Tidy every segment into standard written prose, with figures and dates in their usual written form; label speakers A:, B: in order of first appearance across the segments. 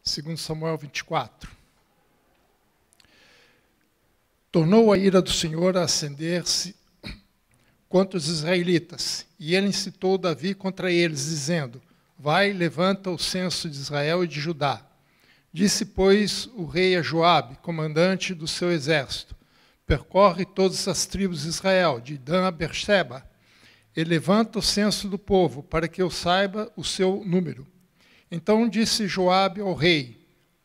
A: 2 Samuel 24. Tornou a ira do Senhor a acender-se contra os israelitas, e ele incitou Davi contra eles, dizendo: Vai, levanta o censo de Israel e de Judá. Disse, pois, o rei a Joabe, comandante do seu exército: Percorre todas as tribos de Israel, de Dan a Berseba, e levanta o censo do povo, para que eu saiba o seu número. Então disse Joabe ao rei: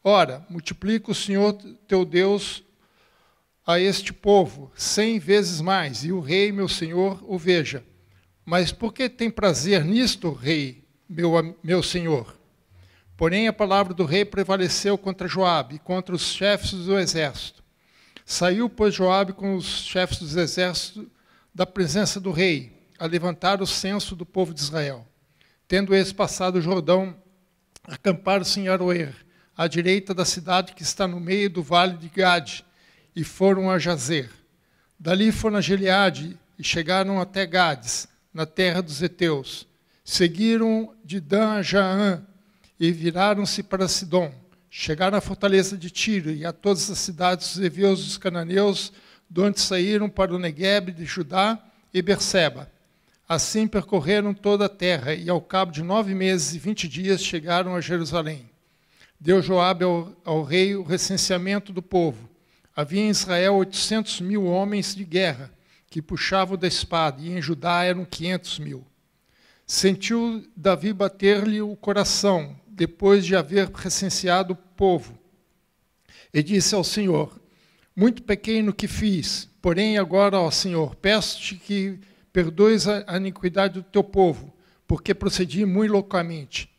A: Ora, multiplica o Senhor teu Deus a este povo 100 vezes mais, e o rei, meu senhor, o veja. Mas por que tem prazer nisto, rei, meu senhor? Porém, a palavra do rei prevaleceu contra Joabe e contra os chefes do exército. Saiu, pois, Joabe com os chefes dos exércitos da presença do rei, a levantar o censo do povo de Israel. Tendo eles passado o Jordão, acamparam-se em Aroer, à direita da cidade que está no meio do vale de Gade, e foram a Jazer. Dali foram a Gileade e chegaram até Gades, na terra dos heteus. Seguiram de Dan a Jaã e viraram-se para Sidom. Chegaram à fortaleza de Tiro e a todas as cidades dos heveus e dos cananeus, de onde saíram para o Neguebe de Judá e Berseba. Assim percorreram toda a terra e, ao cabo de 9 meses e 20 dias, chegaram a Jerusalém. Deu Joabe ao rei o recenseamento do povo. Havia em Israel 800.000 homens de guerra, que puxavam da espada, e em Judá eram 500.000. Sentiu Davi bater-lhe o coração, depois de haver recenseado o povo. E disse ao Senhor: Muito pequei no que fiz, porém agora, ó Senhor, peço-te que perdoes a iniquidade do teu povo, porque procedi muito loucamente.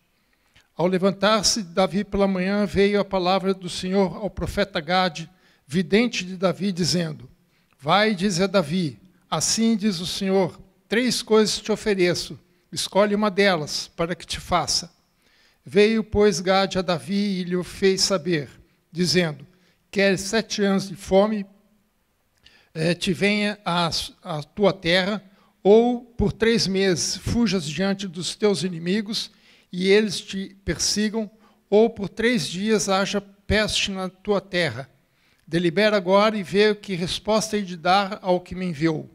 A: Ao levantar-se Davi pela manhã, veio a palavra do Senhor ao profeta Gade, vidente de Davi, dizendo: Vai, diz a Davi, assim diz o Senhor, 3 coisas te ofereço, escolhe uma delas, para que te faça. Veio, pois, Gade a Davi e lhe fez saber, dizendo: Queres 7 anos de fome, te venha à tua terra, ou por 3 meses fujas diante dos teus inimigos, e eles te persigam, ou por 3 dias haja peste na tua terra. Delibera agora e vê que resposta hei de dar ao que me enviou.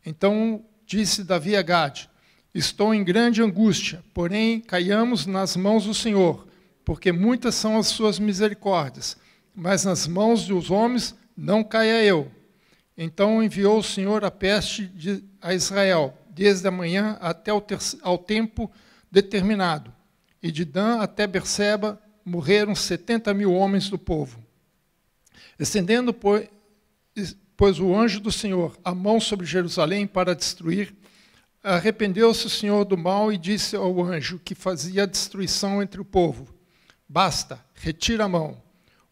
A: Então disse Davi a Gade: Estou em grande angústia, porém caiamos nas mãos do Senhor, porque muitas são as suas misericórdias, mas nas mãos dos homens não caia eu. Então enviou o Senhor a peste a Israel, desde a manhã até ao tempo determinado. E de Dan até Berseba morreram 70.000 homens do povo. Estendendo, pois, o anjo do Senhor a mão sobre Jerusalém para destruir, arrependeu-se o Senhor do mal e disse ao anjo que fazia a destruição entre o povo: Basta, retira a mão.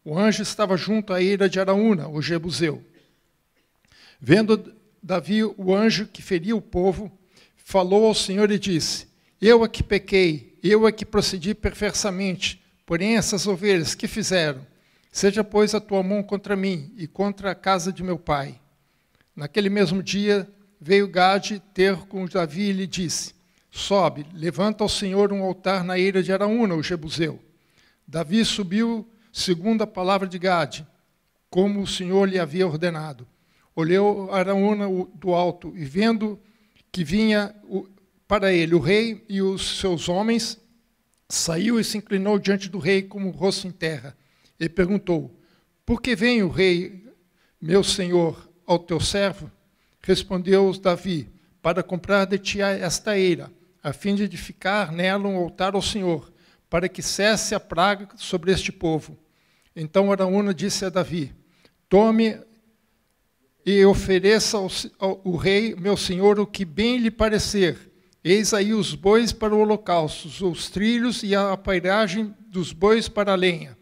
A: O anjo estava junto à eira de Araúna, o jebuseu. Vendo Davi o anjo que feria o povo, falou ao Senhor e disse: Eu é que pequei, eu é que procedi perversamente, porém essas ovelhas que fizeram? Seja, pois, a tua mão contra mim e contra a casa de meu pai. Naquele mesmo dia veio Gade ter com Davi e lhe disse: Sobe, levanta ao Senhor um altar na eira de Araúna, o jebuseu. Davi subiu segundo a palavra de Gade, como o Senhor lhe havia ordenado. Olhou Araúna do alto, e vendo que vinha para ele o rei e os seus homens, saiu e se inclinou diante do rei como o rosto em terra. E perguntou: Por que vem o rei, meu senhor, ao teu servo? Respondeu Davi: Para comprar de ti esta eira, a fim de edificar nela um altar ao Senhor, para que cesse a praga sobre este povo. Então Araúna disse a Davi: Tome e ofereça ao rei, meu senhor, o que bem lhe parecer. Eis aí os bois para o holocausto, os trilhos e a apairagem dos bois para a lenha.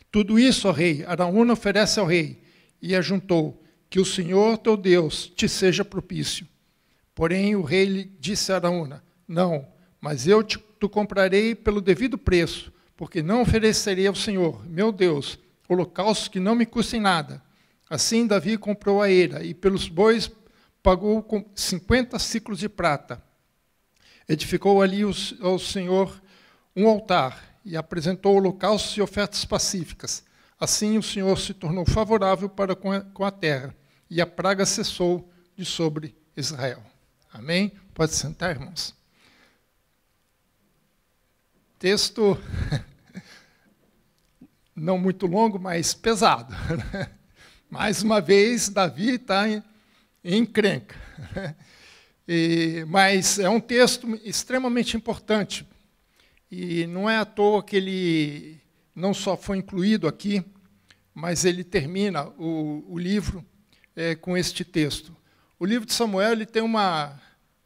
A: Tudo isso, ó rei, Araúna oferece ao rei, e ajuntou: Que o Senhor teu Deus te seja propício. Porém o rei lhe disse a Araúna: Não, mas eu te comprarei pelo devido preço, porque não oferecerei ao Senhor, meu Deus, holocaustos que não me custem nada. Assim Davi comprou a eira, e pelos bois pagou com 50 siclos de prata. Edificou ali ao Senhor um altar, e apresentou holocaustos e ofertas pacíficas. Assim o Senhor se tornou favorável para com a terra, e a praga cessou de sobre Israel. Amém? Pode sentar, irmãos. Texto não muito longo, mas pesado. Mais uma vez, Davi está em encrenca. Mas é um texto extremamente importante. E não é à toa que ele não só foi incluído aqui, mas ele termina o livro com este texto. O livro de Samuel ele tem uma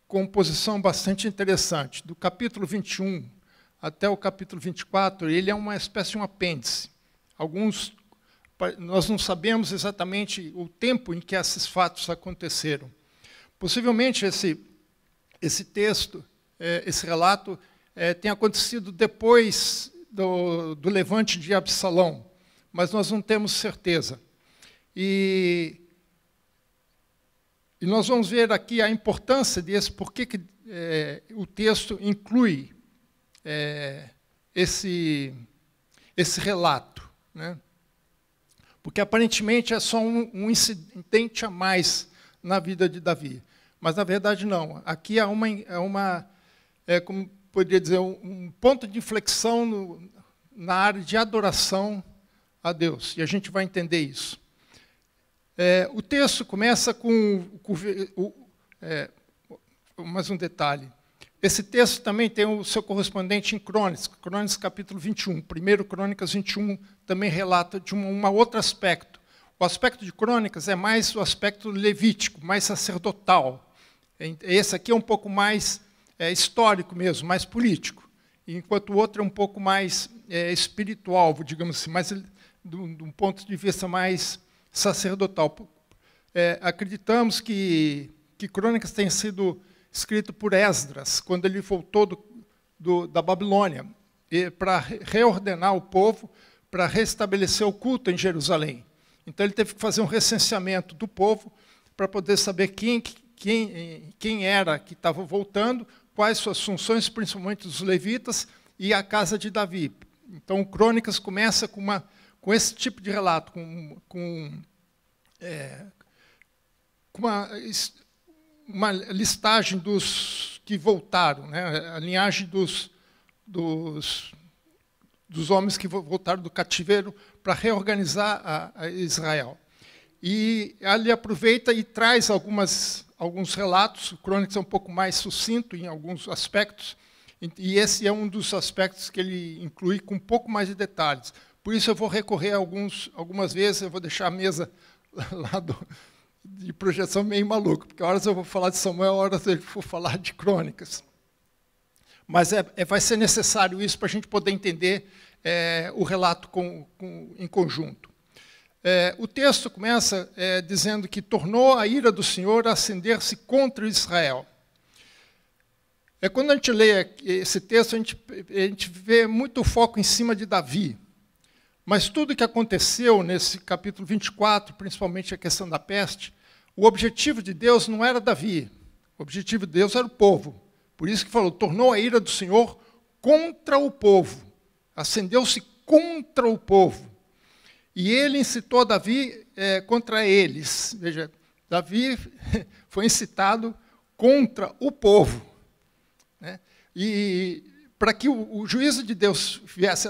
A: composição bastante interessante. Do capítulo 21 até o capítulo 24, ele é uma espécie de um apêndice. Nós não sabemos exatamente o tempo em que esses fatos aconteceram. Possivelmente esse texto, esse relato, tenha acontecido depois do levante de Absalão, mas nós não temos certeza. E nós vamos ver aqui a importância desse, por que o texto inclui esse relato, né? Porque aparentemente é só um incidente a mais na vida de Davi. Mas, na verdade, não. Aqui há como poderia dizer, um ponto de inflexão na área de adoração a Deus. E a gente vai entender isso. O texto começa com mais um detalhe. Esse texto também tem o seu correspondente em Crônicas, Crônicas capítulo 21. 1 Crônicas 21 também relata de um outro aspecto. O aspecto de Crônicas é mais o aspecto levítico, mais sacerdotal. Esse aqui é um pouco mais histórico mesmo, mais político. Enquanto o outro é um pouco mais espiritual, digamos assim, mais de um ponto de vista mais sacerdotal. Acreditamos que Crônicas tenha sido escrito por Esdras, quando ele voltou da Babilônia, para reordenar o povo, para restabelecer o culto em Jerusalém. Então ele teve que fazer um recenseamento do povo para poder saber quem era que estava voltando, quais suas funções, principalmente dos levitas, e a casa de Davi. Então, Crônicas começa com esse tipo de relato, com uma listagem dos que voltaram, né? A linhagem dos homens que voltaram do cativeiro para reorganizar a Israel. E ele aproveita e traz alguns relatos. O Crônicas é um pouco mais sucinto em alguns aspectos, e esse é um dos aspectos que ele inclui com um pouco mais de detalhes. Por isso eu vou recorrer algumas vezes, eu vou deixar a mesa lá de projeção meio maluca, porque horas eu vou falar de Samuel, horas eu vou falar de Crônicas. Mas vai ser necessário isso para a gente poder entender o relato em conjunto. O texto começa dizendo que tornou a ira do Senhor a acender-se contra Israel. Quando a gente lê esse texto, a gente vê muito foco em cima de Davi. Mas tudo que aconteceu nesse capítulo 24, principalmente a questão da peste, o objetivo de Deus não era Davi. O objetivo de Deus era o povo. Por isso que falou, tornou a ira do Senhor contra o povo. Acendeu-se contra o povo. E ele incitou Davi contra eles. Veja, Davi foi incitado contra o povo, né? E para que o juízo de Deus viesse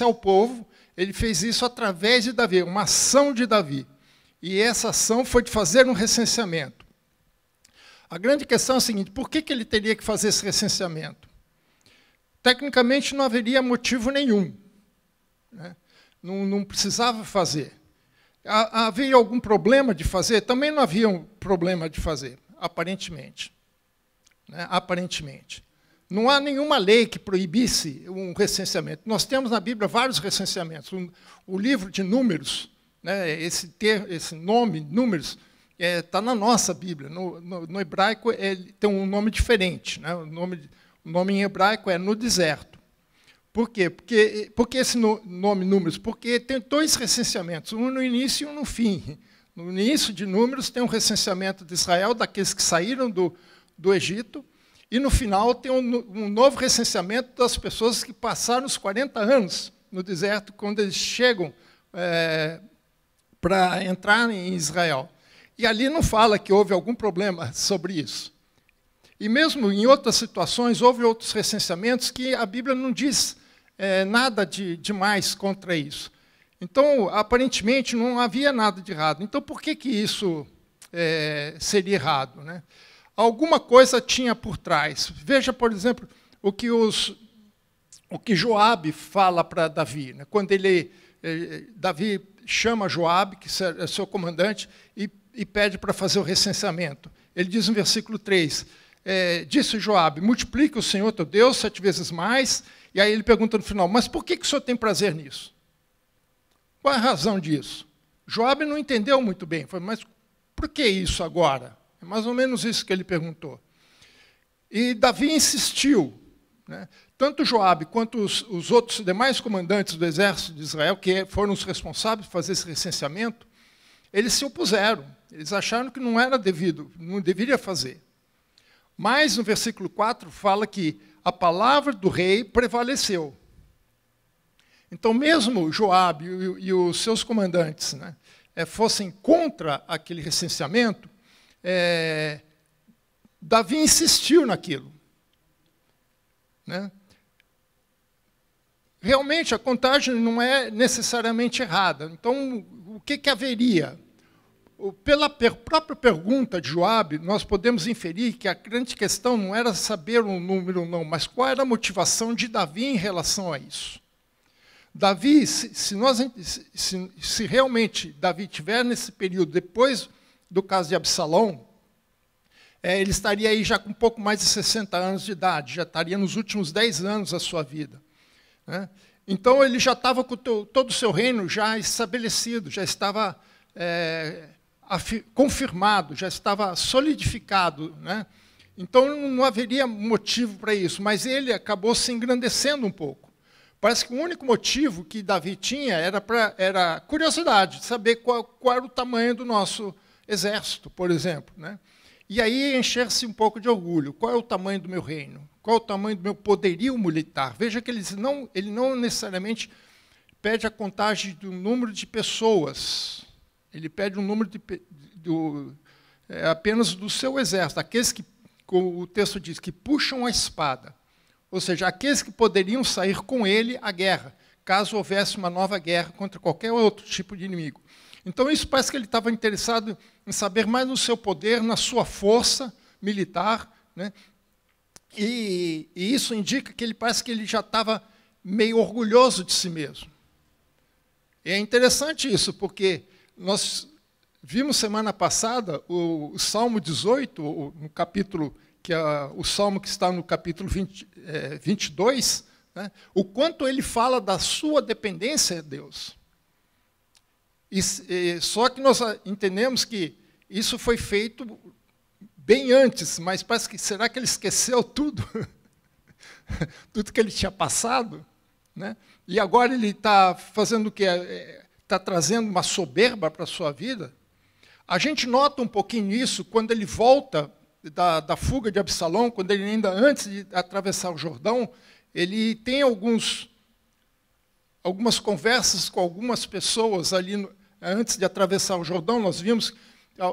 A: ao povo, ele fez isso através de Davi, uma ação de Davi. E essa ação foi de fazer um recenseamento. A grande questão é a seguinte, por que ele teria que fazer esse recenseamento? Tecnicamente não haveria motivo nenhum, né? Não precisava fazer. Havia algum problema de fazer? Também não havia um problema de fazer, aparentemente. Né? Aparentemente. Não há nenhuma lei que proibisse um recenseamento. Nós temos na Bíblia vários recenseamentos. O livro de Números, né, esse nome, Números, está na nossa Bíblia. No hebraico ele tem um nome diferente, né? O nome em hebraico é no deserto. Por quê? Porque esse nome Números? Porque tem dois recenseamentos, um no início e um no fim. No início de Números tem um recenseamento de Israel, daqueles que saíram do Egito, E, no final, tem um novo recenseamento das pessoas que passaram os 40 anos no deserto, quando eles chegam para entrar em Israel. E ali não fala que houve algum problema sobre isso. E mesmo em outras situações, houve outros recenseamentos que a Bíblia não diz nada de mais contra isso. Então, aparentemente, não havia nada de errado. Então, por que isso seria errado, né? Alguma coisa tinha por trás. Veja, por exemplo, o que Joabe fala para Davi, né? Quando Davi chama Joabe, que é seu comandante, e pede para fazer o recenseamento. Ele diz no versículo 3, disse Joabe, multiplique o Senhor teu Deus 7 vezes mais, e aí ele pergunta no final, mas por que o senhor tem prazer nisso? Qual é a razão disso? Joabe não entendeu muito bem, falou, mas por que isso agora? É mais ou menos isso que ele perguntou. E Davi insistiu, né? Tanto Joabe quanto os outros demais comandantes do exército de Israel, que foram os responsáveis por fazer esse recenseamento, eles se opuseram. Eles acharam que não era devido, não deveria fazer. Mas, no versículo 4, fala que a palavra do rei prevaleceu. Então, mesmo Joabe e os seus comandantes, né, fossem contra aquele recenseamento, Davi insistiu naquilo, né? Realmente, a contagem não é necessariamente errada. Então, o que haveria? Pela própria pergunta de Joabe, nós podemos inferir que a grande questão não era saber o número ou não, mas qual era a motivação de Davi em relação a isso. Davi, se realmente Davi estiver nesse período, depois do caso de Absalão, ele estaria aí já com um pouco mais de 60 anos de idade, já estaria nos últimos 10 anos da sua vida, né? Então, ele já estava com todo o seu reino já estabelecido, já estava confirmado, já estava solidificado, né? Então, não haveria motivo para isso, mas ele acabou se engrandecendo um pouco. Parece que o único motivo que Davi tinha era curiosidade, de saber qual era o tamanho do nosso exército, por exemplo, né? E aí encher-se um pouco de orgulho. Qual é o tamanho do meu reino? Qual é o tamanho do meu poderio militar? Veja que ele não necessariamente pede a contagem do número de pessoas. Ele pede um número apenas do seu exército, aqueles que, como o texto diz, que puxam a espada. Ou seja, aqueles que poderiam sair com ele à guerra, caso houvesse uma nova guerra contra qualquer outro tipo de inimigo. Então, isso parece que ele estava interessado em saber mais no seu poder, na sua força militar, né? E isso indica que parece que ele já estava meio orgulhoso de si mesmo. E é interessante isso, porque nós vimos semana passada o Salmo 18, no capítulo, que é o Salmo que está no capítulo 22, né? O quanto ele fala da sua dependência de Deus. Só que nós entendemos que isso foi feito bem antes, mas parece que será que ele esqueceu tudo? Tudo que ele tinha passado, né? E agora ele está fazendo o quê? Está trazendo uma soberba para a sua vida? A gente nota um pouquinho isso quando ele volta da fuga de Absalão, quando ele ainda antes de atravessar o Jordão, ele tem algumas conversas com algumas pessoas ali antes de atravessar o Jordão. Nós vimos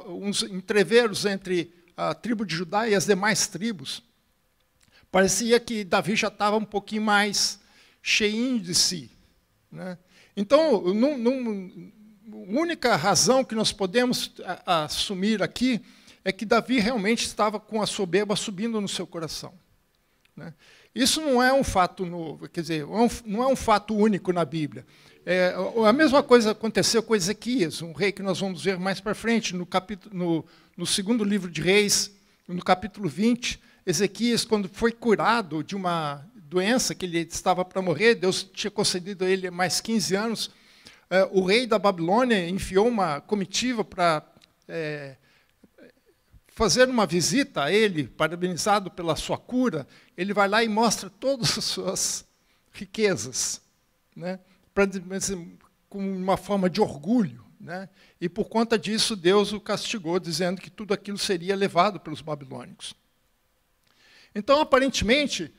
A: uns entreveros entre a tribo de Judá e as demais tribos. Parecia que Davi já estava um pouquinho mais cheinho de si, né? Então, a única razão que nós podemos assumir aqui é que Davi realmente estava com a soberba subindo no seu coração, né? Isso não é um fato novo, quer dizer, não é um fato único na Bíblia. A mesma coisa aconteceu com Ezequias, um rei que nós vamos ver mais para frente, no segundo livro de Reis, no capítulo 20, Ezequias, quando foi curado de uma doença que ele estava para morrer, Deus tinha concedido a ele mais 15 anos, o rei da Babilônia enviou uma comitiva para fazer uma visita a ele, parabenizado pela sua cura. Ele vai lá e mostra todas as suas riquezas, né? Com uma forma de orgulho, né? E por conta disso, Deus o castigou, dizendo que tudo aquilo seria levado pelos babilônicos. Então, aparentemente,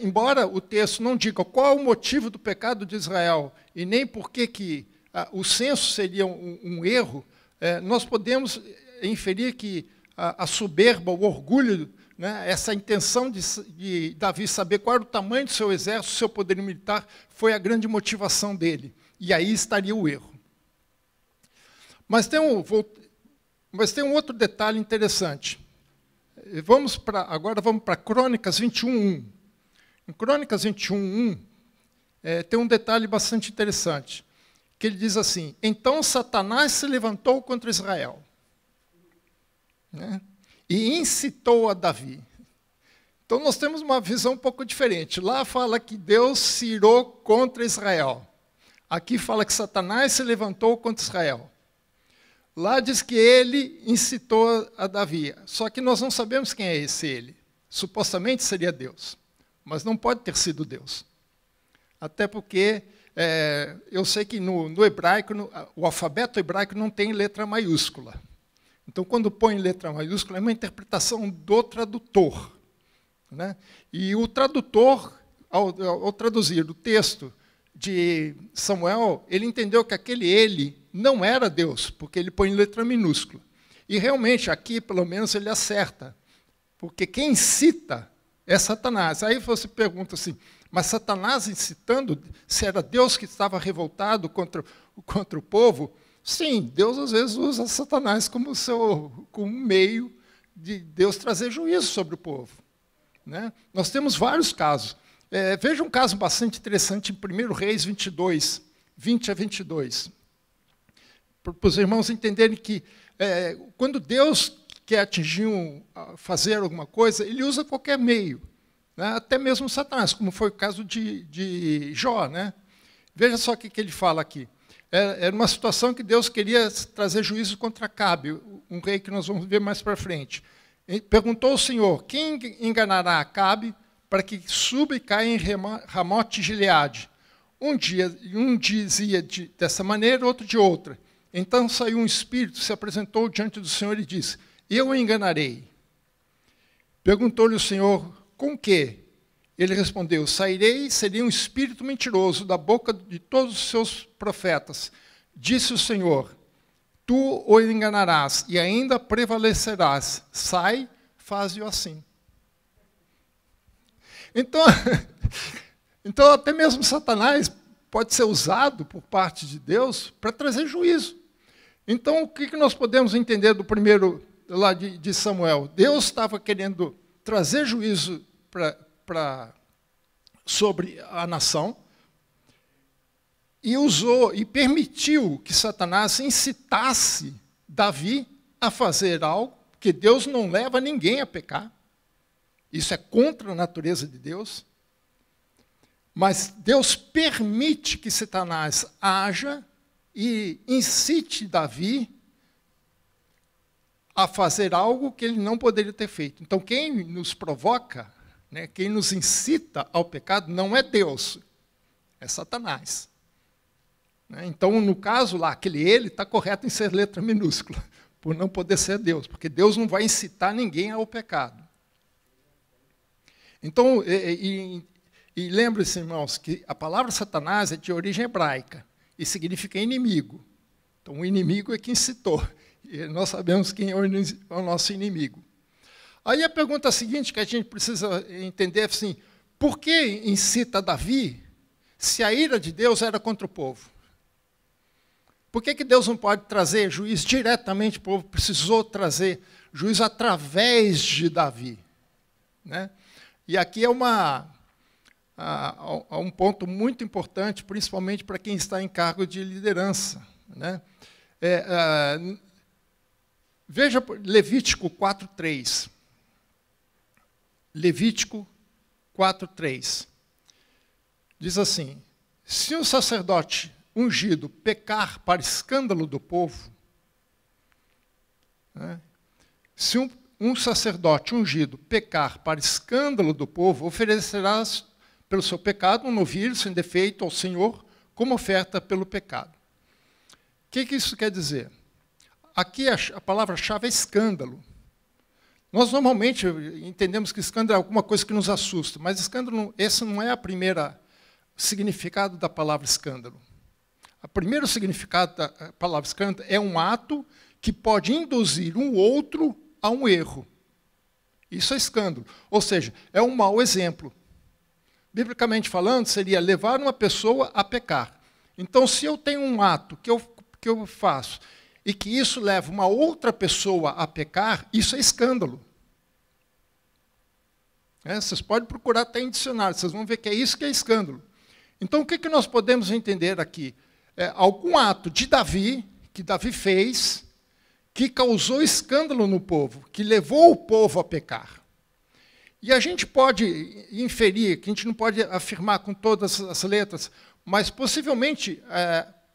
A: embora o texto não diga qual é o motivo do pecado de Israel e nem por que o censo seria um erro, nós podemos inferir que a soberba, o orgulho, né, essa intenção de Davi saber qual era o tamanho do seu exército, do seu poder militar, foi a grande motivação dele. E aí estaria o erro. Mas tem um outro detalhe interessante. Agora vamos para Crônicas 21:1. Em Crônicas 21:1, tem um detalhe bastante interessante, que ele diz assim: então Satanás se levantou contra Israel, né, e incitou a Davi. Então nós temos uma visão um pouco diferente. Lá fala que Deus se irou contra Israel. Aqui fala que Satanás se levantou contra Israel. Lá diz que ele incitou a Davi. Só que nós não sabemos quem é esse ele. Supostamente seria Deus. Mas não pode ter sido Deus. Até porque eu sei que no hebraico, o alfabeto hebraico não tem letra maiúscula. Então, quando põe letra maiúscula, é uma interpretação do tradutor, né? E o tradutor, ao traduzir o texto de Samuel, ele entendeu que aquele ele não era Deus, porque ele põe letra minúscula. E realmente, aqui, pelo menos, ele acerta. Porque quem incita é Satanás. Aí você pergunta assim, mas Satanás incitando, se era Deus que estava revoltado contra o povo? Sim, Deus às vezes usa Satanás como meio de Deus trazer juízo sobre o povo, né? Nós temos vários casos. Veja um caso bastante interessante em 1 Reis 22, 20-22. Para os irmãos entenderem que quando Deus quer atingir, fazer alguma coisa, ele usa qualquer meio, né? Até mesmo Satanás, como foi o caso de Jó, né? Veja só o que ele fala aqui. Era uma situação que Deus queria trazer juízo contra Acabe, um rei que nós vamos ver mais para frente. Perguntou ao Senhor, quem enganará Acabe para que suba e caia em Ramote Gileade? Um dizia dessa maneira, outro de outra. Então saiu um espírito, se apresentou diante do Senhor e disse, eu o enganarei. Perguntou-lhe o Senhor, com quê? Ele respondeu, sairei e seria um espírito mentiroso da boca de todos os seus profetas. Disse o Senhor, tu o enganarás e ainda prevalecerás. Sai, faze-o assim. Então, até mesmo Satanás pode ser usado por parte de Deus para trazer juízo. Então, o que nós podemos entender do primeiro, lá de Samuel? Deus estava querendo trazer juízo sobre a nação e permitiu que Satanás incitasse Davi a fazer algo, que Deus não leva ninguém a pecar. Isso é contra a natureza de Deus. Mas Deus permite que Satanás haja e incite Davi a fazer algo que ele não poderia ter feito. Então, quem nos provoca, né, quem nos incita ao pecado, não é Deus, é Satanás. Então, no caso lá, aquele ele está correto em ser letra minúscula, por não poder ser Deus, porque Deus não vai incitar ninguém ao pecado. Então, e lembre-se, irmãos, que a palavra Satanás é de origem hebraica e significa inimigo. Então, o inimigo é quem incitou. E nós sabemos quem é o nosso inimigo. Aí a pergunta seguinte que a gente precisa entender é assim, por que incita Davi se a ira de Deus era contra o povo? Por que Deus não pode trazer juízo diretamente para o povo? Precisou trazer juízo através de Davi, né? E aqui é um ponto muito importante, principalmente para quem está em cargo de liderança, né? Veja Levítico 4:3. Levítico 4:3. Diz assim, se um sacerdote ungido pecar para escândalo do povo, né, se um sacerdote ungido pecar para escândalo do povo, oferecerás pelo seu pecado um novilho sem defeito ao Senhor, como oferta pelo pecado. O que isso quer dizer? Aqui a palavra-chave é escândalo. Nós normalmente entendemos que escândalo é alguma coisa que nos assusta, mas escândalo, esse não é o primeiro significado da palavra escândalo. O primeiro significado da palavra escândalo é um ato que pode induzir um outro a um erro. Isso é escândalo. Ou seja, é um mau exemplo. Biblicamente falando, seria levar uma pessoa a pecar. Então, se eu tenho um ato que eu faço e que isso leva uma outra pessoa a pecar, isso é escândalo. Vocês podem procurar até em dicionário, vocês vão ver que é isso que é escândalo. Então, o que nós podemos entender aqui? Algum ato de Davi, que Davi fez, que causou escândalo no povo, que levou o povo a pecar. E a gente pode inferir, que a gente não pode afirmar com todas as letras, mas possivelmente,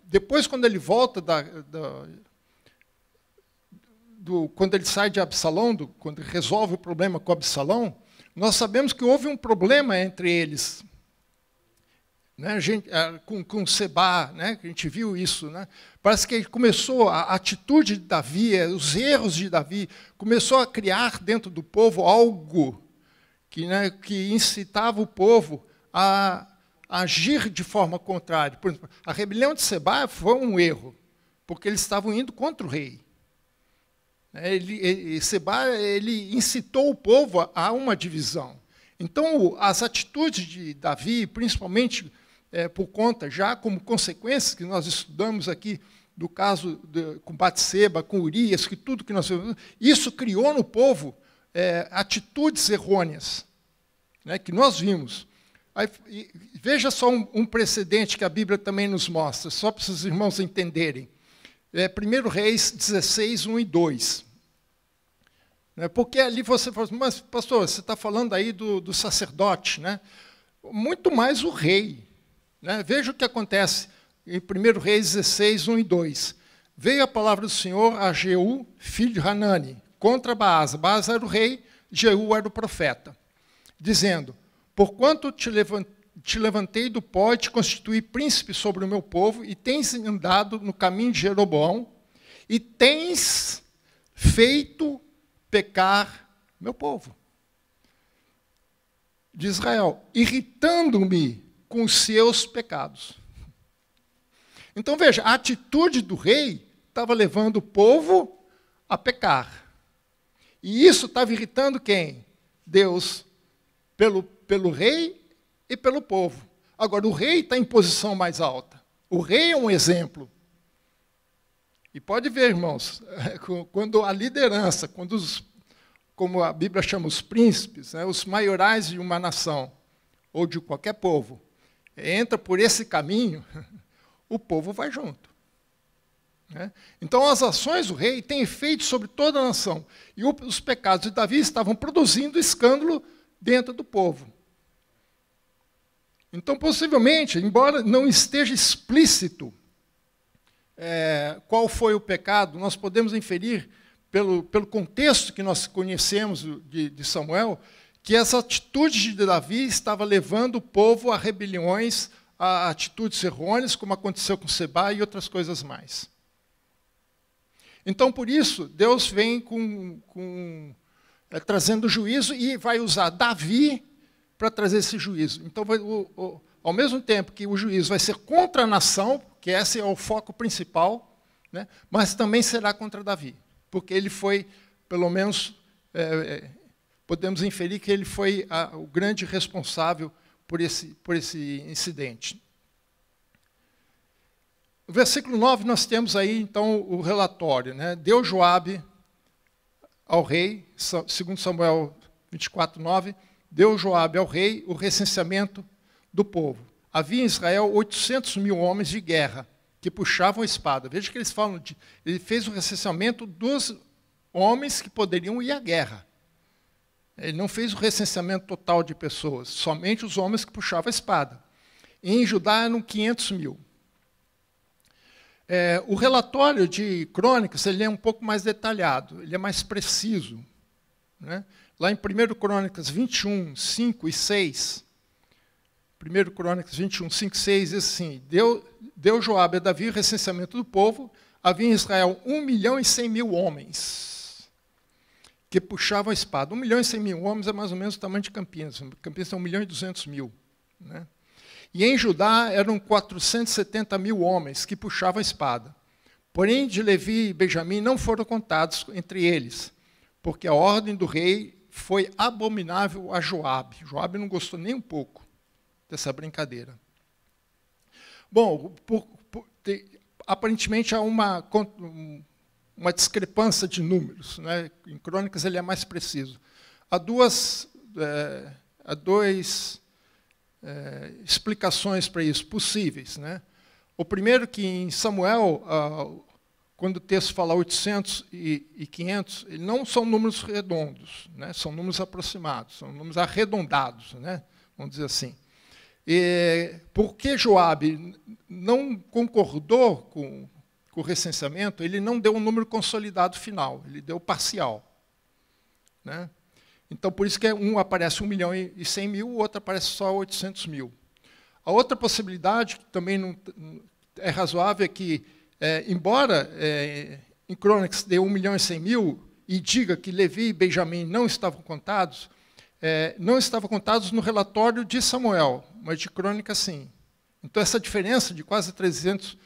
A: depois quando ele volta, quando ele sai de Absalão, quando ele resolve o problema com Absalão, nós sabemos que houve um problema entre eles. Né, com Sebá, né, que a gente viu isso, né, parece que começou a atitude de Davi, os erros de Davi, começou a criar dentro do povo algo que incitava o povo a agir de forma contrária. Por exemplo, a rebelião de Sebá foi um erro, porque eles estavam indo contra o rei. Sebá incitou o povo a uma divisão. Então, as atitudes de Davi, principalmente por conta, já como consequências que nós estudamos aqui, do caso com Batseba, com Urias, que tudo que nós vimos, isso criou no povo atitudes errôneas, né, que nós vimos. Aí, veja só um precedente que a Bíblia também nos mostra, só para os irmãos entenderem. 1 Reis 16, 1 e 2. Porque ali você fala assim, mas, pastor, você está falando aí do sacerdote, né? Muito mais o rei. Né? Veja o que acontece em 1 Reis 16, 1 e 2. Veio a palavra do Senhor a Jeú, filho de Hanani, contra Baasa. Baasa era o rei, Jeú era o profeta, dizendo, porquanto te levantei do pó e te constituí príncipe sobre o meu povo, e tens andado no caminho de Jeroboão, e tens feito pecar meu povo de Israel, irritando-me com os seus pecados. Então, veja, a atitude do rei estava levando o povo a pecar. E isso estava irritando quem? Deus, pelo rei e pelo povo. Agora, o rei está em posição mais alta. O rei é um exemplo. E pode ver, irmãos, quando a liderança, como a Bíblia chama os príncipes, né, os maiorais de uma nação, ou de qualquer povo, entra por esse caminho, o povo vai junto. Né? Então, as ações do rei têm efeito sobre toda a nação. E os pecados de Davi estavam produzindo escândalo dentro do povo. Então, possivelmente, embora não esteja explícito qual foi o pecado, nós podemos inferir, pelo contexto que nós conhecemos de Samuel, que essa atitude de Davi estava levando o povo a rebeliões, a atitudes errôneas, como aconteceu com Sebá e outras coisas mais. Então, por isso, Deus vem trazendo juízo e vai usar Davi para trazer esse juízo. Então, ao mesmo tempo que o juízo vai ser contra a nação, que esse é o foco principal, né, mas também será contra Davi, porque ele foi, pelo menos, podemos inferir que ele foi o grande responsável por esse incidente. No versículo 9, nós temos aí, então, o relatório. Né? Deu Joabe ao rei, segundo Samuel 24, 9, deu Joabe ao rei o recenseamento do povo. Havia em Israel 800.000 homens de guerra que puxavam a espada. Veja que eles falam ele fez o recenseamento dos homens que poderiam ir à guerra. Ele não fez o recenseamento total de pessoas, somente os homens que puxavam a espada. E em Judá eram 500.000. O relatório de Crônicas ele é um pouco mais detalhado, ele é mais preciso. Né? Lá em 1 Crônicas 21, 5 e 6, 1 Crônicas 21, 5 e 6, diz assim, deu Joabe a Davi o recenseamento do povo, havia em Israel 1.100.000 homens. que puxavam a espada. 1.100.000 homens é mais ou menos o tamanho de Campinas. Campinas tem 1.200.000. Né? E em Judá eram 470.000 homens que puxavam a espada. Porém, de Levi e Benjamim não foram contados entre eles, porque a ordem do rei foi abominável a Joabe. Joabe não gostou nem um pouco dessa brincadeira. Bom, aparentemente há uma discrepância de números. Né? Em Crônicas ele é mais preciso. Há duas explicações para isso, possíveis. Né? O primeiro que em Samuel, quando o texto fala 800 e 500, ele não são números redondos, né? São números aproximados, são números arredondados, né? Vamos dizer assim. Porque Joabe não concordou com o recenseamento, ele não deu um número consolidado final, ele deu parcial. Né? Então, por isso que um aparece 1.100.000, o outro aparece só 800.000. A outra possibilidade, que também não é razoável, é que, embora em Crônicas dê 1.100.000 e diga que Levi e Benjamim não estavam contados no relatório de Samuel, mas de Crônicas sim. Então, essa diferença de quase 300.000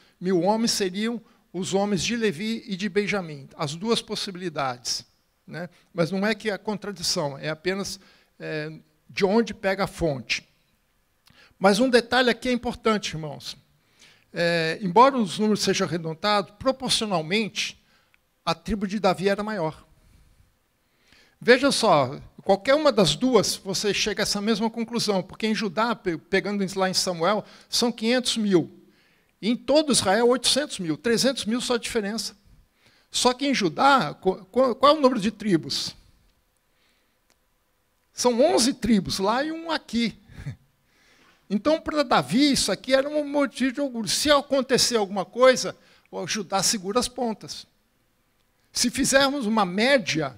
A: homens seriam os homens de Levi e de Benjamim, as duas possibilidades. Né? Mas não é que a contradição, é apenas de onde pega a fonte. Mas um detalhe aqui é importante, irmãos. Embora os números sejam arredondados, proporcionalmente, a tribo de Davi era maior. Veja só, qualquer uma das duas, você chega a essa mesma conclusão, porque em Judá, pegando lá em Samuel, são 500.000. E em todo Israel, 800.000. 300.000 só a diferença. Só que em Judá, qual é o número de tribos? São 11 tribos lá e um aqui. Então, para Davi, isso aqui era um motivo de orgulho. Se acontecer alguma coisa, o Judá segura as pontas. Se fizermos uma média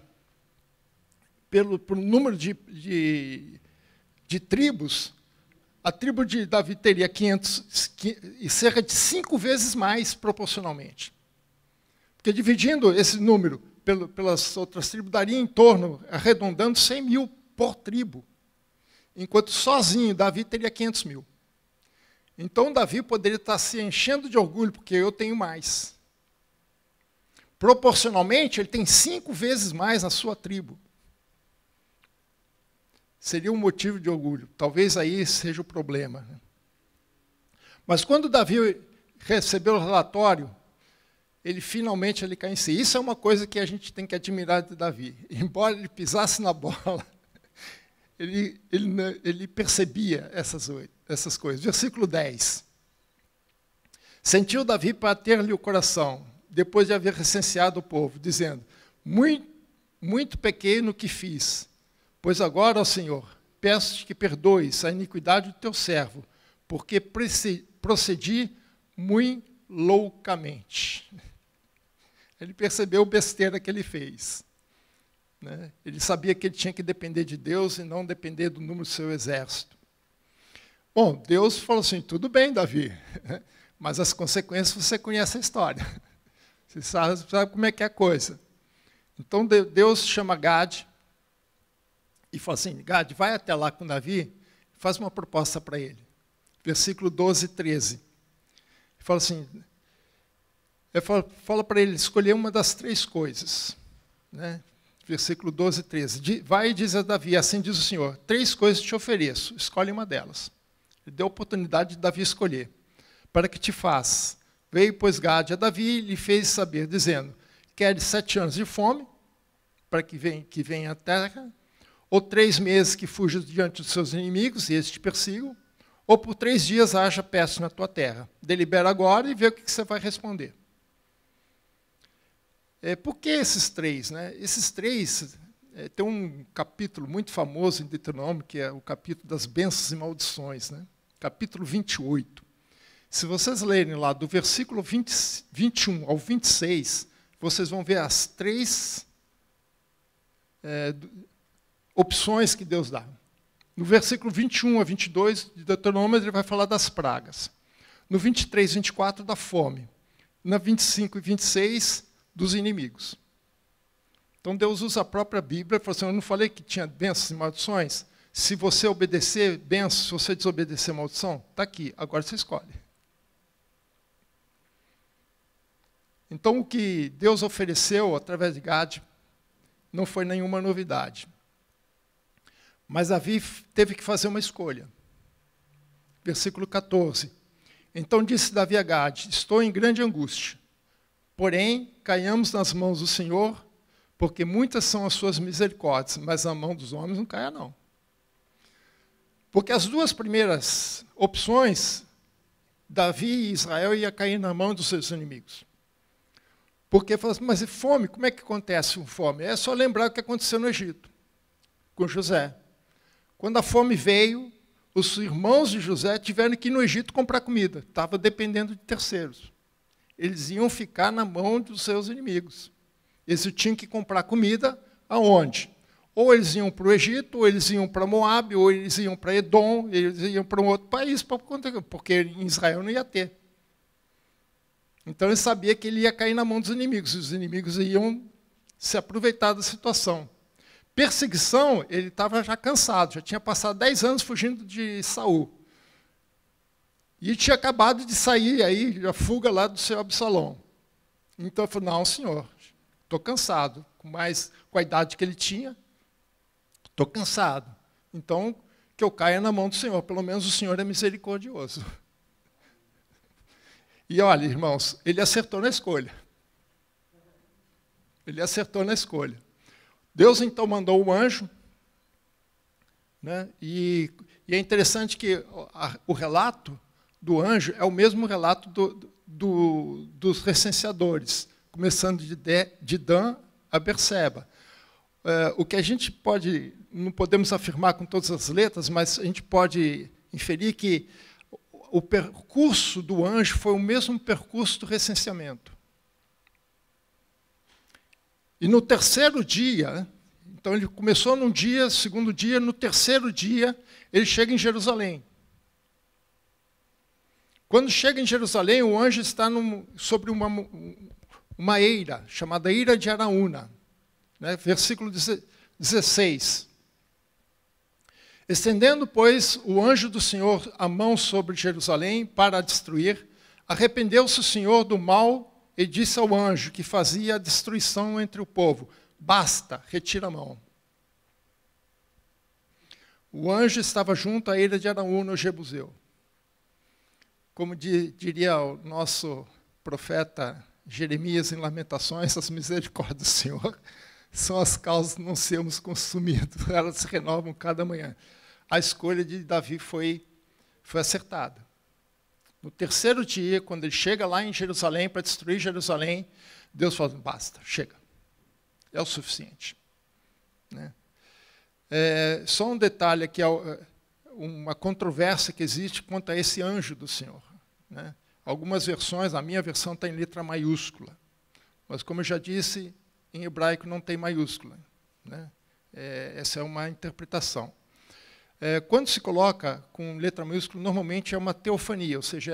A: pelo número de tribos, a tribo de Davi teria 500 e cerca de 5 vezes mais proporcionalmente. Porque dividindo esse número pelas outras tribos, daria em torno, arredondando, 100.000 por tribo. Enquanto sozinho Davi teria 500.000. Então Davi poderia estar se enchendo de orgulho, porque eu tenho mais. Proporcionalmente, ele tem 5 vezes mais na sua tribo. Seria um motivo de orgulho. Talvez aí seja o problema. Mas quando Davi recebeu o relatório, ele finalmente cai em si. Isso é uma coisa que a gente tem que admirar de Davi. Embora ele pisasse na bola, ele percebia essas coisas. Versículo 10. Sentiu Davi bater-lhe o coração, depois de haver recenseado o povo, dizendo: muito pequei no que fiz, pois agora, ó Senhor, peço-te que perdoes a iniquidade do teu servo, porque procedi muito loucamente. Ele percebeu a besteira que ele fez. Né? Ele sabia que ele tinha que depender de Deus e não depender do número do seu exército. Bom, Deus falou assim: tudo bem, Davi, mas as consequências você conhece a história. Você sabe como é que é a coisa. Então Deus chama Gade e fala assim: Gade, vai até lá com Davi e faz uma proposta para ele. Versículo 12 e 13. Ele fala assim, fala para ele escolher uma das 3 coisas. Né? Versículo 12 e 13. Vai e diz a Davi: assim diz o Senhor, 3 coisas te ofereço, escolhe uma delas. Ele deu a oportunidade de Davi escolher. Para que te faz. Veio, pois, Gade a Davi e lhe fez saber, dizendo: queres 7 anos de fome, para que venha a terra, ou 3 meses que fujas diante dos seus inimigos, e eles te persigam, ou por 3 dias haja peste na tua terra. Delibera agora e vê o que você vai responder. Por que esses 3? Né? Esses 3, tem um capítulo muito famoso em Deuteronômio, que é o capítulo das bênçãos e maldições, né? Capítulo 28. Se vocês lerem lá do versículo 21 ao 26, vocês vão ver as 3 opções que Deus dá. No versículo 21 a 22 de Deuteronômio, ele vai falar das pragas. No 23 e 24, da fome. Na 25 e 26, dos inimigos. Então Deus usa a própria Bíblia e falou assim, eu não falei que tinha bênçãos e maldições? Se você obedecer, bênção; se você desobedecer, maldição. Está aqui, agora você escolhe. Então o que Deus ofereceu através de Gade não foi nenhuma novidade. Mas Davi teve que fazer uma escolha. Versículo 14. Então disse Davi a Gade, estou em grande angústia, porém caiamos nas mãos do Senhor, porque muitas são as suas misericórdias, mas a mão dos homens não caia não. Porque as duas primeiras opções, Davi e Israel ia cair na mão dos seus inimigos. Porque falou assim, mas e fome? Como é que acontece com fome? É só lembrar o que aconteceu no Egito, com José. Quando a fome veio, os irmãos de José tiveram que ir no Egito comprar comida. Estava dependendo de terceiros. Eles iam ficar na mão dos seus inimigos. Eles tinham que comprar comida aonde? Ou eles iam para o Egito, ou eles iam para Moabe, ou eles iam para Edom, eles iam para um outro país, porque em Israel não ia ter. Então ele sabia que ele ia cair na mão dos inimigos, e os inimigos iam se aproveitar da situação. Perseguição, ele estava já cansado, já tinha passado 10 anos fugindo de Saul. E tinha acabado de sair aí, a fuga lá do seu Absalão. Então ele falou, não, senhor, estou cansado, com a idade que ele tinha, estou cansado. Então, que eu caia na mão do Senhor, pelo menos o Senhor é misericordioso. E olha, irmãos, ele acertou na escolha. Ele acertou na escolha. Deus então mandou um anjo, né? E é interessante que o relato do anjo é o mesmo relato dos recenseadores, começando de Dan a Berseba. O que a gente pode, não podemos afirmar com todas as letras, mas a gente pode inferir que o percurso do anjo foi o mesmo percurso do recenseamento. E no terceiro dia, então ele começou num dia, segundo dia, no terceiro dia, ele chega em Jerusalém. Quando chega em Jerusalém, o anjo está sobre uma eira, chamada Eira de Araúna, né? Versículo 16. Estendendo, pois, o anjo do Senhor a mão sobre Jerusalém para a destruir, arrependeu-se o Senhor do mal e disse ao anjo que fazia a destruição entre o povo, basta, retira a mão. O anjo estava junto à eira de Araúna, o Jebuseu. Como diria o nosso profeta Jeremias em Lamentações, as misericórdias do Senhor são as causas de não sermos consumidos, elas se renovam cada manhã. A escolha de Davi foi acertada. No terceiro dia, quando ele chega lá em Jerusalém para destruir Jerusalém, Deus fala, basta, chega, é o suficiente. Né? Só um detalhe aqui, uma controvérsia que existe quanto a esse anjo do Senhor. Né? Algumas versões, a minha versão está em letra maiúscula, mas como eu já disse, em hebraico não tem maiúscula. Né? Essa é uma interpretação. Quando se coloca com letra maiúscula, normalmente é uma teofania, ou seja,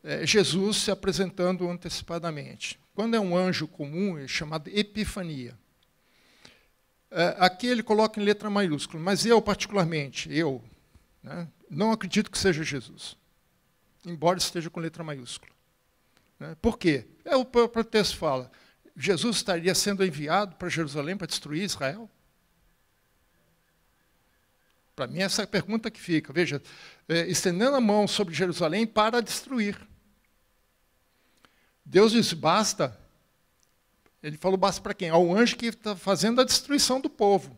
A: é Jesus se apresentando antecipadamente. Quando é um anjo comum, é chamado epifania. Aqui ele coloca em letra maiúscula, mas eu, particularmente, né, não acredito que seja Jesus, embora esteja com letra maiúscula. Né? Por quê? O próprio texto fala, Jesus estaria sendo enviado para Jerusalém para destruir Israel? Para mim, essa é a pergunta que fica. Veja, estendendo a mão sobre Jerusalém para destruir. Deus disse, basta. Ele falou, basta para quem? Ao anjo que está fazendo a destruição do povo.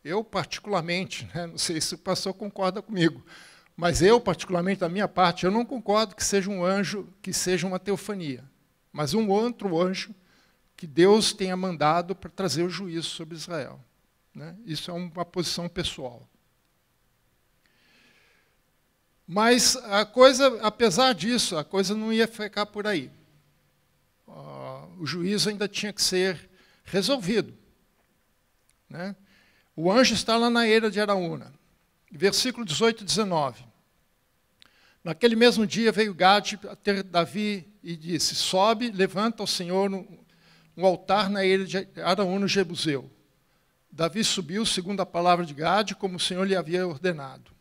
A: Eu, particularmente, né, não sei se o pastor concorda comigo, mas eu, particularmente, da minha parte, eu não concordo que seja um anjo, que seja uma teofania, mas um outro anjo que Deus tenha mandado para trazer o juízo sobre Israel. Né? Isso é uma posição pessoal. Mas a coisa, apesar disso, a coisa não ia ficar por aí. O juízo ainda tinha que ser resolvido. Né? O anjo está lá na eira de Araúna. Versículo 18 e 19. Naquele mesmo dia veio Gade a ter Davi e disse, sobe, levanta ao Senhor um altar na eira de Araúna Jebuseu. Davi subiu, segundo a palavra de Gade, como o Senhor lhe havia ordenado.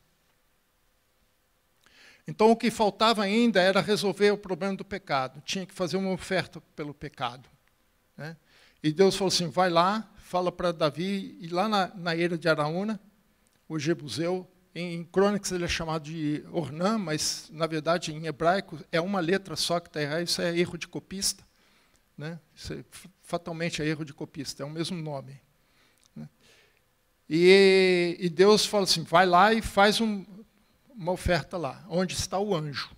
A: Então, o que faltava ainda era resolver o problema do pecado. Tinha que fazer uma oferta pelo pecado, né? E Deus falou assim, vai lá, fala para Davi, ir lá na eira de Araúna, o Jebuseu. Em Crônicas ele é chamado de Ornã, mas, na verdade, em hebraico, é uma letra só que está errada. Isso é erro de copista, né? Isso fatalmente é erro de copista, é o mesmo nome, né? E Deus fala assim, vai lá e faz uma oferta lá, onde está o anjo.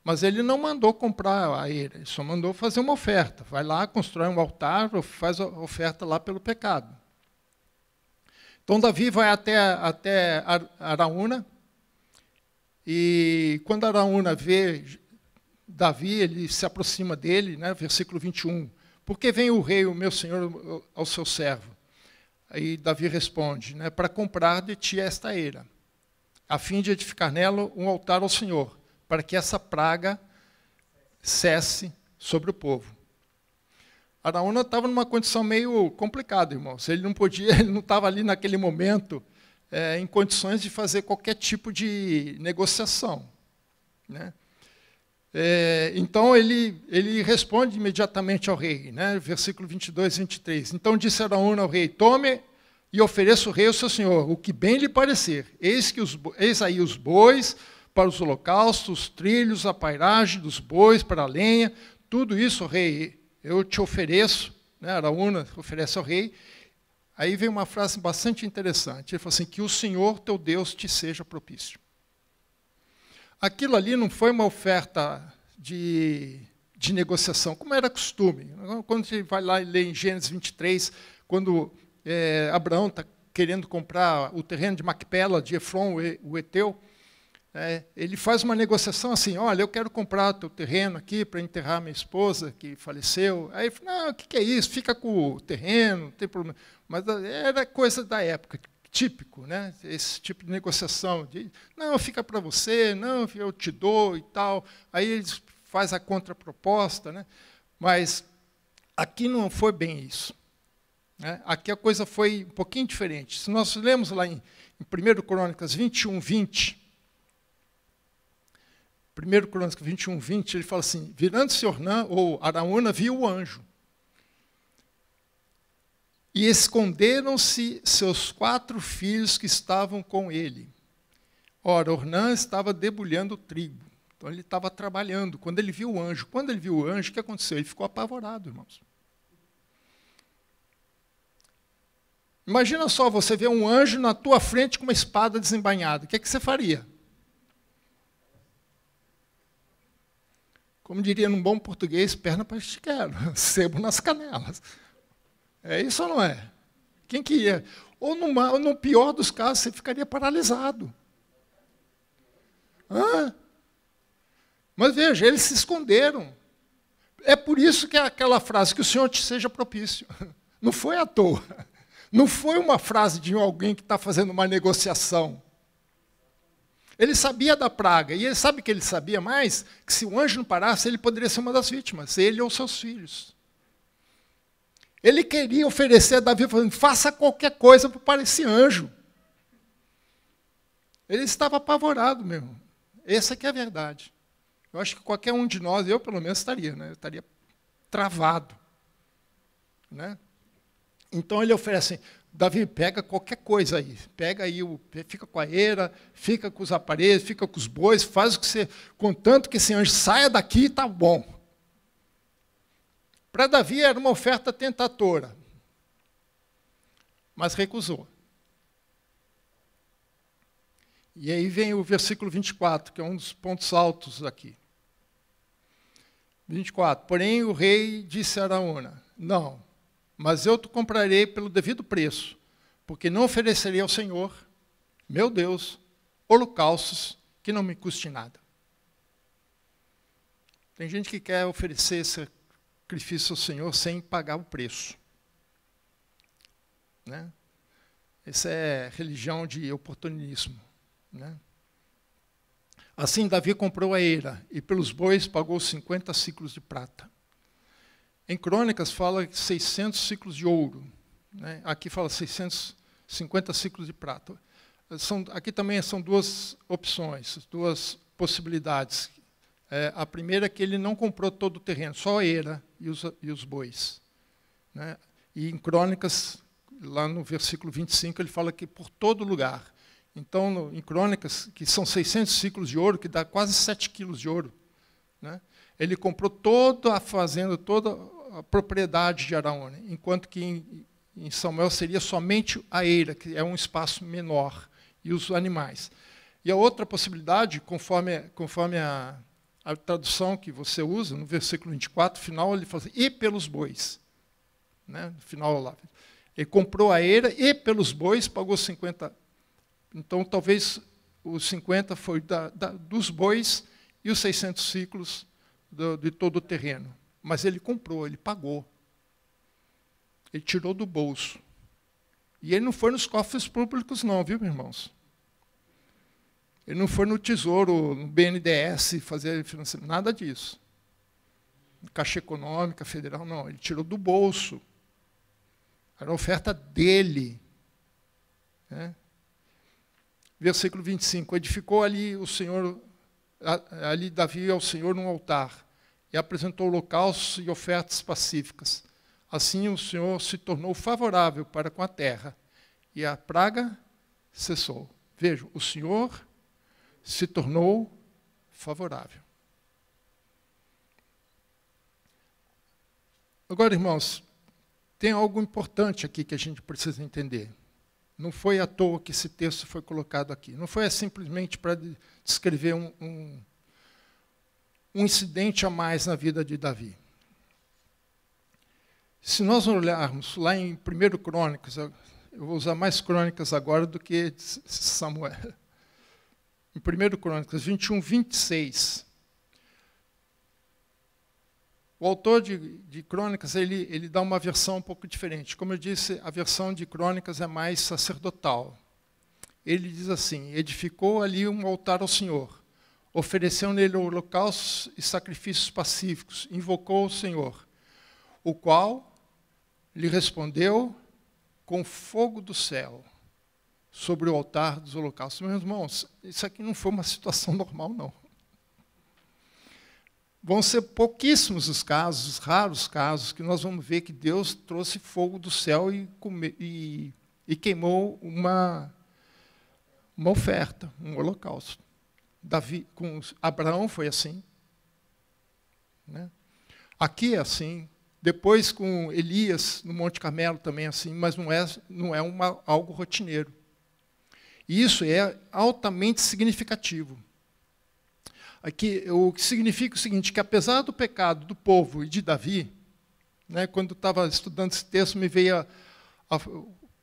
A: Mas ele não mandou comprar a eira, ele só mandou fazer uma oferta. Vai lá, constrói um altar, faz a oferta lá pelo pecado. Então, Davi vai até Araúna, e quando Araúna vê Davi, ele se aproxima dele, né, versículo 21. Por que vem o rei, o meu senhor, ao seu servo? Aí Davi responde, né, para comprar de ti esta eira, a fim de edificar nela um altar ao Senhor, para que essa praga cesse sobre o povo. Araúna estava numa condição meio complicada, irmãos. Ele não estava ali naquele momento em condições de fazer qualquer tipo de negociação, né? Então, ele responde imediatamente ao rei, né? Versículo 22 e 23. Então disse Araúna ao rei, tome e ofereça ao rei o seu senhor, o que bem lhe parecer. Eis aí os bois para os holocaustos, os trilhos, a pairagem dos bois para a lenha, tudo isso, rei, eu te ofereço, né? Araúna oferece ao rei. Aí vem uma frase bastante interessante, ele falou assim, que o Senhor teu Deus te seja propício. Aquilo ali não foi uma oferta de negociação, como era costume. Quando você vai lá e lê em Gênesis 23, quando Abraão está querendo comprar o terreno de Macpela, de Efron, o Eteu, ele faz uma negociação assim, olha, eu quero comprar o teu terreno aqui para enterrar minha esposa que faleceu. Aí ele fala, não, o que é isso? Fica com o terreno, não tem problema. Mas era coisa da época, típico, né? Esse tipo de negociação. Não, fica para você, não, eu te dou e tal. Aí eles fazem a contraproposta, né? Mas aqui não foi bem isso, né? Aqui a coisa foi um pouquinho diferente. Se nós lemos lá em 1 Crônicas 21, 20, 1 Crônicas 21, 20, ele fala assim, virando-se Ornã, ou Araúna, viu o anjo. E esconderam-se seus 4 filhos que estavam com ele. Ora, Ornã estava debulhando o trigo. Então, ele estava trabalhando. Quando ele viu o anjo, o que aconteceu? Ele ficou apavorado, irmãos. Imagina só, você vê um anjo na tua frente com uma espada desembainhada. O que você faria? Como diria num bom português, perna para estiqueiro, sebo nas canelas. É isso ou não é? Quem que ia? Ou no pior dos casos, você ficaria paralisado. Mas veja, eles se esconderam. É por isso que é aquela frase, que o Senhor te seja propício. Não foi à toa. Não foi uma frase de alguém que está fazendo uma negociação. Ele sabia da praga, e ele sabe que ele sabia mais, que se o anjo não parasse, ele poderia ser uma das vítimas, ele ou seus filhos. Ele queria oferecer a Davi, falando, faça qualquer coisa para esse anjo. Ele estava apavorado mesmo. Essa que é a verdade. Eu acho que qualquer um de nós, eu pelo menos estaria, né? Eu estaria travado, né? Então ele oferece assim, Davi, pega qualquer coisa aí, pega aí, fica com a eira, fica com os aparelhos, fica com os bois, faz o que você, contanto que esse anjo saia daqui, está bom. Para Davi era uma oferta tentadora, mas recusou. E aí vem o versículo 24, que é um dos pontos altos aqui. 24, porém o rei disse a Araúna, não, mas eu te comprarei pelo devido preço, porque não oferecerei ao Senhor, meu Deus, holocaustos que não me custe nada. Tem gente que quer oferecer sacrifício ao Senhor sem pagar o preço, né? Essa é religião de oportunismo, né? Assim, Davi comprou a eira, e pelos bois pagou 50 ciclos de prata. Em Crônicas fala 600 ciclos de ouro, né? Aqui fala 650 ciclos de prata. Aqui também são duas opções, duas possibilidades. A primeira é que ele não comprou todo o terreno, só a eira e os bois, né? E em Crônicas, lá no versículo 25, ele fala que por todo lugar. Então, em Crônicas, que são 600 ciclos de ouro, que dá quase 7 quilos de ouro, né? Ele comprou toda a fazenda, toda a propriedade de Araúna, enquanto que em Samuel seria somente a eira, que é um espaço menor, e os animais. E a outra possibilidade, conforme a tradução que você usa, no versículo 24, final, ele fala assim, e pelos bois. Né? No final lá. Ele comprou a eira e pelos bois pagou 50. Então, talvez os 50 foi dos bois e os 600 ciclos de todo o terreno. Mas ele comprou, ele pagou. Ele tirou do bolso. E ele não foi nos cofres públicos não, viu, irmãos? Ele não foi no Tesouro, no BNDES, fazer financiamento, nada disso. Caixa Econômica Federal, não. Ele tirou do bolso. Era a oferta dele. Né? Versículo 25. Edificou ali o Senhor, ali Davi ao Senhor num altar, e apresentou holocaustos e ofertas pacíficas. Assim o Senhor se tornou favorável para com a terra, e a praga cessou. Vejam, o Senhor se tornou favorável. Agora, irmãos, tem algo importante aqui que a gente precisa entender. Não foi à toa que esse texto foi colocado aqui. Não foi simplesmente para descrever um incidente a mais na vida de Davi. Se nós olharmos lá em 1 Crônicas, eu vou usar mais Crônicas agora do que Samuel. Em 1 Crônicas 21, 26, o autor de Crônicas ele dá uma versão um pouco diferente. Como eu disse, a versão de Crônicas é mais sacerdotal. Ele diz assim, edificou ali um altar ao Senhor, ofereceu nele holocaustos e sacrifícios pacíficos, invocou o Senhor, o qual lhe respondeu com fogo do céu sobre o altar dos holocaustos. Meus irmãos, isso aqui não foi uma situação normal, não. Vão ser pouquíssimos os casos, raros casos, que nós vamos ver que Deus trouxe fogo do céu e queimou uma oferta, um holocausto. Davi, com Abraão foi assim. Né? Aqui é assim. Depois com Elias, no Monte Carmelo, também é assim, mas não é algo rotineiro. E isso é altamente significativo. Aqui, o que significa o seguinte, que apesar do pecado do povo e de Davi, né, quando eu estava estudando esse texto, me veio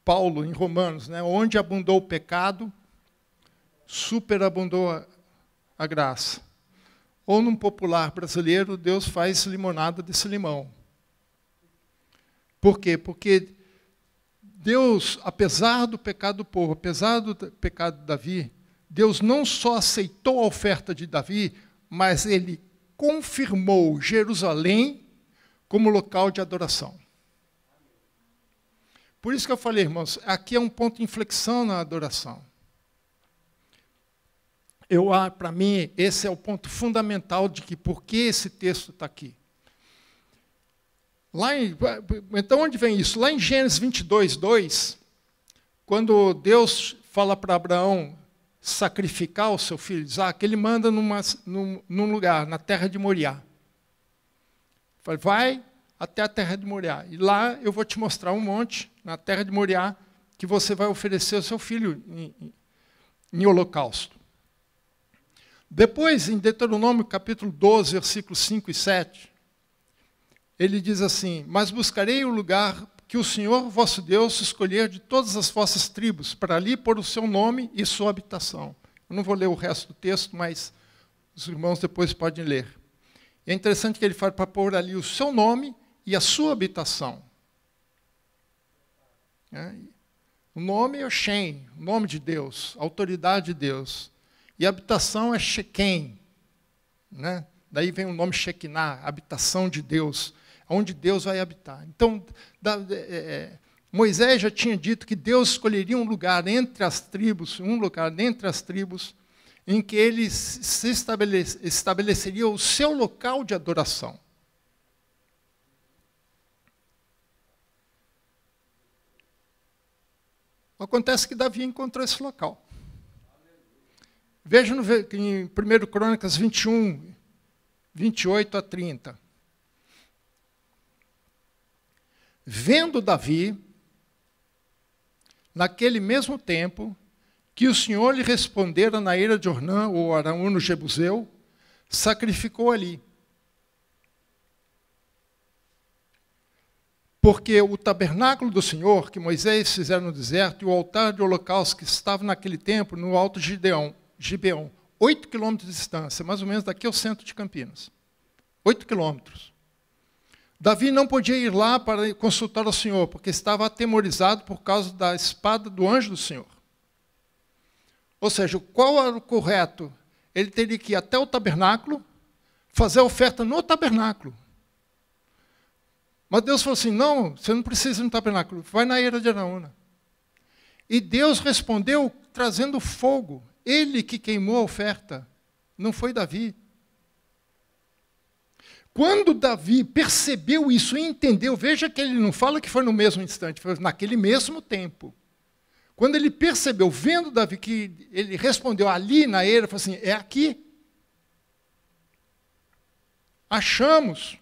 A: Paulo em Romanos, né, onde abundou o pecado, superabundou a graça. Ou num popular brasileiro, Deus faz limonada desse limão. Por quê? Porque Deus, apesar do pecado do povo, apesar do pecado de Davi, Deus não só aceitou a oferta de Davi, mas ele confirmou Jerusalém como local de adoração. Por isso que eu falei, irmãos, aqui é um ponto de inflexão na adoração. Para mim, esse é o ponto fundamental de que por que esse texto está aqui. Então, onde vem isso? Lá em Gênesis 22, 2, quando Deus fala para Abraão sacrificar o seu filho Isaque, ele manda num lugar, na terra de Moriá. Fala, vai até a terra de Moriá, e lá eu vou te mostrar um monte, na terra de Moriá, que você vai oferecer o seu filho em holocausto. Depois, em Deuteronômio capítulo 12, versículos 5 e 7, ele diz assim, mas buscarei o lugar que o Senhor vosso Deus escolher de todas as vossas tribos, para ali pôr o seu nome e sua habitação. Eu não vou ler o resto do texto, mas os irmãos depois podem ler. E é interessante que ele fala para pôr ali o seu nome e a sua habitação. O nome é Shem, o nome de Deus, a autoridade de Deus. E a habitação é Shequem. Né? Daí vem o nome Shekinah, habitação de Deus. onde Deus vai habitar. Então, Moisés já tinha dito que Deus escolheria um lugar entre as tribos, em que ele estabeleceria o seu local de adoração. Acontece que Davi encontrou esse local. Veja em 1 Crônicas 21, 28 a 30. Vendo Davi, naquele mesmo tempo, que o Senhor lhe respondera na eira de Ornã, ou Araúno Jebuseu, sacrificou ali. Porque o tabernáculo do Senhor, que Moisés fizera no deserto, e o altar de holocausto que estava naquele tempo no alto de Gibeão, 8 quilômetros de distância, mais ou menos daqui ao centro de Campinas. 8 quilômetros. Davi não podia ir lá para consultar o Senhor, porque estava atemorizado por causa da espada do anjo do Senhor. Ou seja, qual era o correto? Ele teria que ir até o tabernáculo, fazer a oferta no tabernáculo. Mas Deus falou assim, não, você não precisa ir no tabernáculo, vai na eira de Araúna. E Deus respondeu trazendo fogo. Ele que queimou a oferta, não foi Davi. Quando Davi percebeu isso e entendeu, veja que ele não fala que foi no mesmo instante, foi naquele mesmo tempo. Quando ele percebeu, vendo Davi, que ele respondeu ali na eira, falou assim, é aqui. Achamos.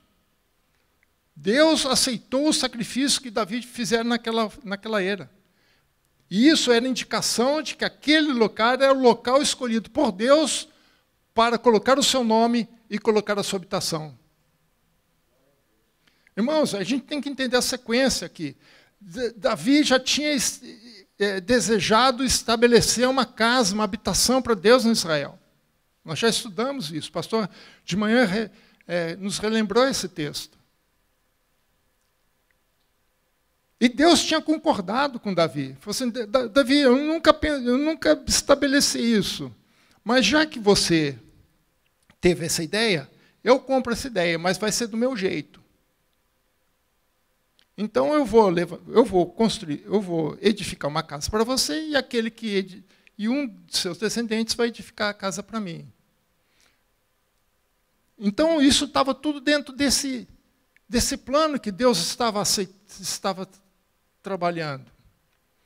A: Deus aceitou o sacrifício que Davi fizera naquela era. E isso era indicação de que aquele local era o local escolhido por Deus para colocar o seu nome e colocar a sua habitação. Irmãos, a gente tem que entender a sequência aqui. Davi já tinha desejado estabelecer uma casa, uma habitação para Deus em Israel. Nós já estudamos isso. O pastor de manhã nos relembrou esse texto. E Deus tinha concordado com Davi. Falou assim, Davi, eu nunca estabeleci isso. Mas já que você teve essa ideia, eu compro essa ideia, mas vai ser do meu jeito. Então eu vou edificar uma casa para você e um de seus descendentes vai edificar a casa para mim. Então isso estava tudo dentro desse plano que Deus estava trabalhando.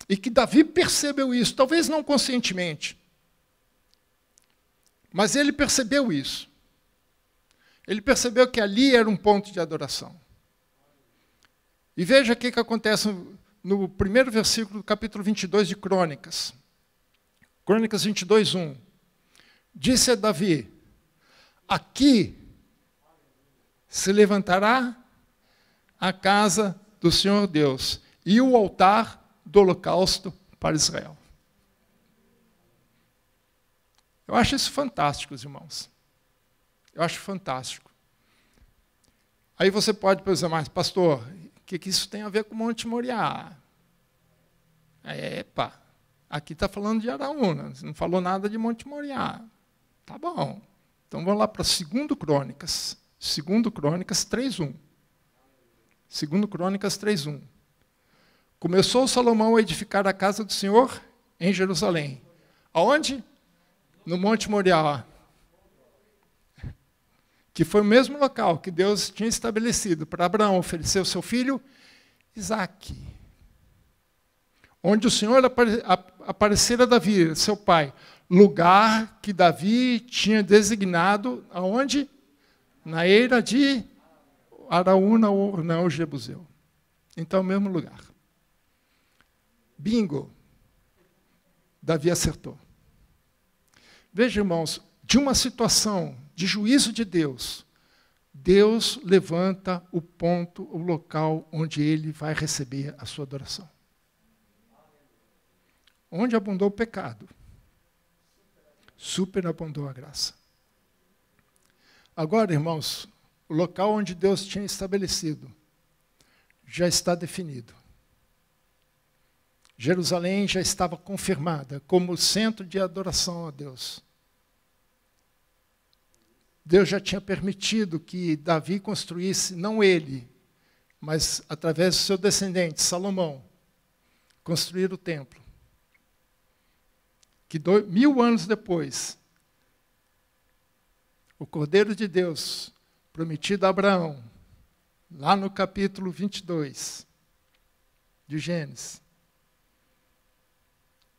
A: E que Davi percebeu isso, talvez não conscientemente, mas ele percebeu isso. Ele percebeu que ali era um ponto de adoração. E veja o que acontece no primeiro versículo do capítulo 22 de Crônicas. Crônicas 22, 1. Disse a Davi, aqui se levantará a casa do Senhor Deus e o altar do holocausto para Israel. Eu acho isso fantástico, irmãos. Eu acho fantástico. Aí você pode pensar, mas pastor, o que isso tem a ver com Monte Moriá? Aqui está falando de Araúna, não falou nada de Monte Moriá. Tá bom. Então vamos lá para 2 Crônicas. 2 Crônicas 3:1. 2 Crônicas 3:1. Começou Salomão a edificar a casa do Senhor em Jerusalém. Aonde? No Monte Moriá. Que foi o mesmo local que Deus tinha estabelecido para Abraão oferecer o seu filho Isaque. Onde o Senhor aparecera a Davi, seu pai. Lugar que Davi tinha designado, aonde? Na eira de Araúna ou Ornã, o Jebuseu. Então, o mesmo lugar. Bingo. Davi acertou. Veja, irmãos, de uma situação de juízo de Deus, Deus levanta o ponto, o local onde ele vai receber a sua adoração. Onde abundou o pecado, superabundou a graça. Agora, irmãos, o local onde Deus tinha estabelecido já está definido. Jerusalém já estava confirmada como centro de adoração a Deus. Deus já tinha permitido que Davi construísse, não ele, mas através do seu descendente, Salomão, construir o templo. Que 1000 anos depois, o Cordeiro de Deus, prometido a Abraão, lá no capítulo 22 de Gênesis,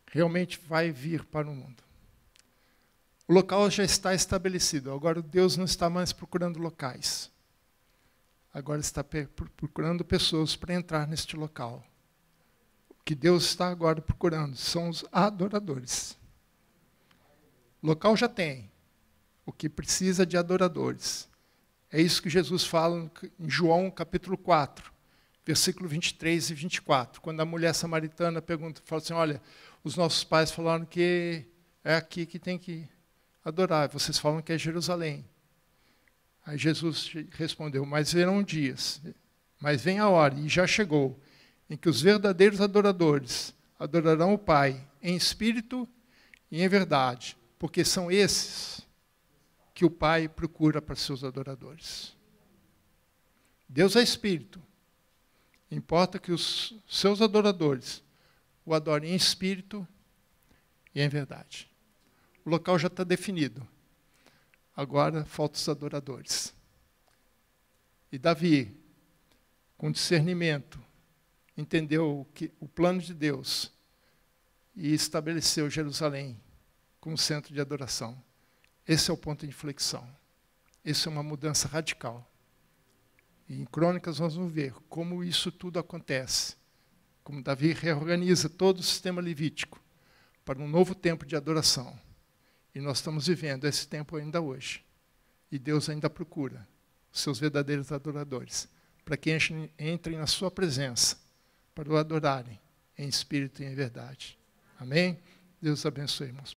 A: realmente vai vir para o mundo. O local já está estabelecido. Agora Deus não está mais procurando locais. Agora está procurando pessoas para entrar neste local. O que Deus está agora procurando são os adoradores. O local já tem. O que precisa de adoradores. É isso que Jesus fala em João capítulo 4, versículo 23 e 24. Quando a mulher samaritana fala assim, olha, os nossos pais falaram que é aqui que tem que adorar. Vocês falam que é Jerusalém. Aí Jesus respondeu, mas virão dias, mas vem a hora, e já chegou, em que os verdadeiros adoradores adorarão o Pai em espírito e em verdade, porque são esses que o Pai procura para seus adoradores. Deus é espírito. Importa que os seus adoradores o adorem em espírito e em verdade. O local já está definido. Agora faltam os adoradores. E Davi, com discernimento, entendeu o plano de Deus e estabeleceu Jerusalém como centro de adoração. Esse é o ponto de inflexão. Essa é uma mudança radical. E em Crônicas nós vamos ver como isso tudo acontece. Como Davi reorganiza todo o sistema levítico para um novo tempo de adoração. E nós estamos vivendo esse tempo ainda hoje. E Deus ainda procura os seus verdadeiros adoradores, para que entrem na sua presença, para o adorarem em espírito e em verdade. Amém? Deus abençoe, irmãos.